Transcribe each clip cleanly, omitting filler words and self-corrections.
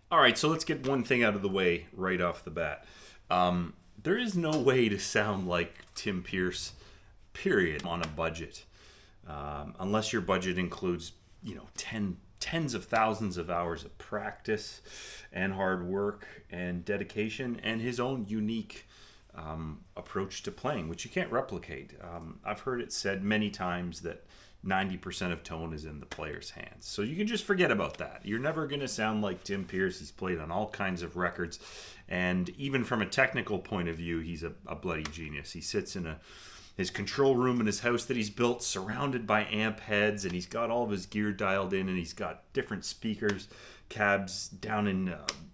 All right, so let's get one thing out of the way right off the bat. There is no way to sound like Tim Pierce, period, on a budget, unless your budget includes, tens of thousands of hours of practice and hard work and dedication and his own unique approach to playing, which you can't replicate. I've heard it said many times that 90% of tone is in the player's hands. So you can just forget about that. You're never going to sound like Tim Pierce. He's played on all kinds of records. And even from a technical point of view, he's a bloody genius. He sits in his control room in his house that he's built, surrounded by amp heads, and he's got all of his gear dialed in, and he's got different speakers, cabs down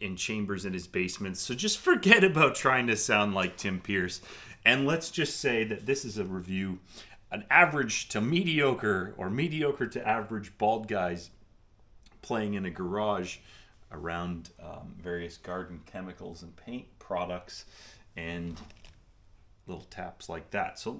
in chambers in his basement. So just forget about trying to sound like Tim Pierce. And let's just say that this is a review, an average to mediocre or mediocre to average bald guys playing in a garage around various garden chemicals and paint products and little taps like that. So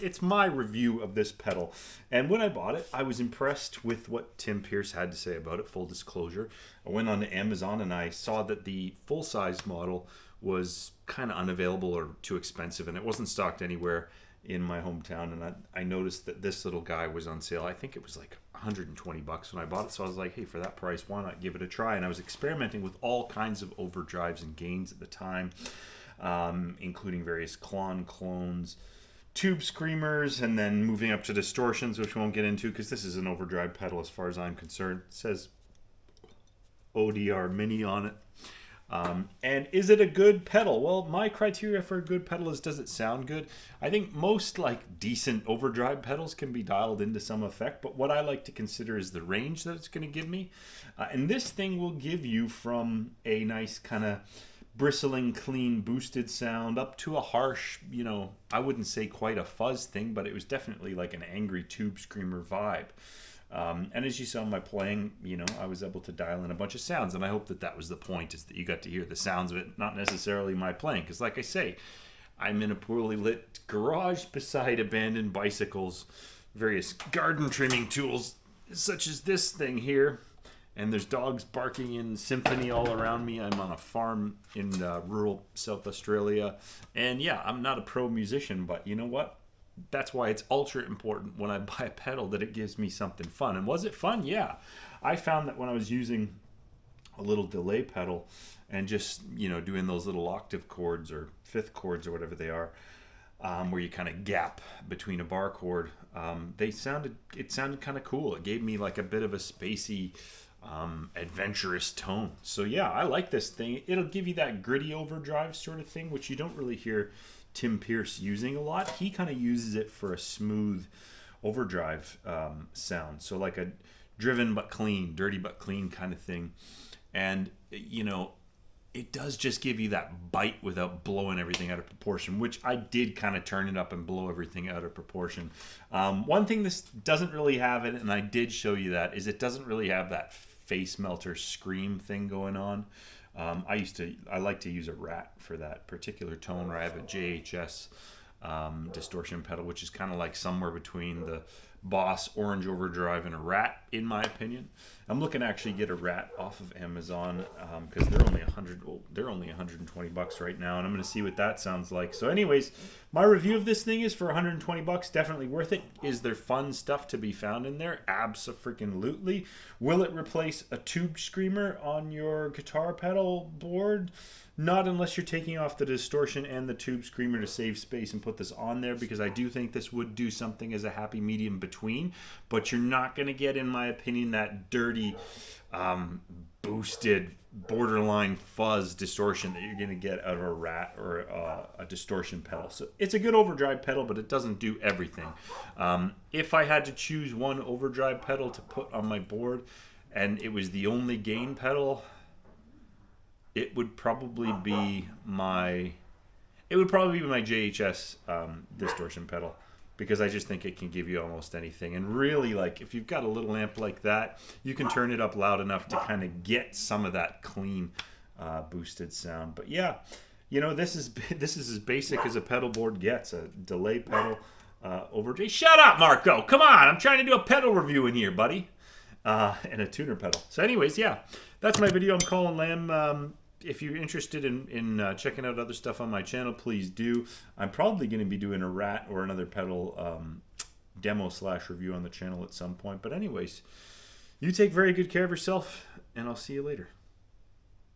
it's my review of this pedal. And when I bought it, I was impressed with what Tim Pierce had to say about it, full disclosure. I went on to Amazon and I saw that the full-size model was kind of unavailable or too expensive, and it wasn't stocked anywhere in my hometown. And I noticed that this little guy was on sale. I think it was like $120 when I bought it. So I was like, hey, for that price, why not give it a try? And I was experimenting with all kinds of overdrives and gains at the time, including various clones, tube screamers, and then moving up to distortions, which we won't get into because this is an overdrive pedal as far as I'm concerned. It says ODR Mini on it. And is it a good pedal? Well, my criteria for a good pedal is, does it sound good? I think most decent overdrive pedals can be dialed into some effect, but what I like to consider is the range that it's going to give me. And this thing will give you from a nice kind of bristling, clean, boosted sound up to a harsh, I wouldn't say quite a fuzz thing, but it was definitely like an angry tube screamer vibe. And as you saw in my playing, I was able to dial in a bunch of sounds, and I hope that was the point, is that you got to hear the sounds of it, not necessarily my playing. Because like I say, I'm in a poorly lit garage beside abandoned bicycles, various garden trimming tools, such as this thing here, and there's dogs barking in symphony all around me. I'm on a farm in rural South Australia, and yeah, I'm not a pro musician, but you know what? That's why it's ultra important when I buy a pedal that it gives me something fun. And was it fun? Yeah. I found that when I was using a little delay pedal and just, doing those little octave chords or fifth chords or whatever they are, where you kind of gap between a bar chord, it sounded kind of cool. It gave me like a bit of a spacey, adventurous tone. So yeah, I like this thing. It'll give you that gritty overdrive sort of thing, which you don't really hear Tim Pierce using a lot. He kind of uses it for a smooth overdrive sound. So like a driven but clean, dirty but clean kind of thing. And, you know, it does just give you that bite without blowing everything out of proportion, which I did kind of turn it up and blow everything out of proportion. One thing this doesn't really have it, and I did show you that, is it doesn't really have that face melter scream thing going on. I like to use a Rat for that particular tone, where I have a JHS distortion pedal, which is kind of like somewhere between the Boss Orange Overdrive and a Rat, in my opinion. I'm looking to actually get a Rat off of Amazon because they're only $120 right now, and I'm going to see what that sounds like. So anyways, my review of this thing is for $120, definitely worth it. Is there fun stuff to be found in there? Abso-freaking-lutely. Will it replace a tube screamer on your guitar pedal board? Not unless you're taking off the distortion and the tube screamer to save space and put this on there, because I do think this would do something as a happy medium between, but you're not going to get, in my opinion, that dirty, boosted, borderline fuzz distortion that you're going to get out of a Rat or a distortion pedal. So it's a good overdrive pedal, but it doesn't do everything. If I had to choose one overdrive pedal to put on my board, and it was the only gain pedal, it would probably be my JHS distortion pedal, because I just think it can give you almost anything. And really, like, if you've got a little amp like that, you can turn it up loud enough to kind of get some of that clean boosted sound. But yeah, you know, this is as basic as a pedal board gets. A delay pedal over. Shut up, Marco! Come on, I'm trying to do a pedal review in here, buddy. And a tuner pedal. So anyways, yeah, that's my video. I'm Colin Lamb. If you're interested in checking out other stuff on my channel, please do. I'm probably going to be doing a Rat or another pedal demo / review on the channel at some point. But anyways, you take very good care of yourself, and I'll see you later.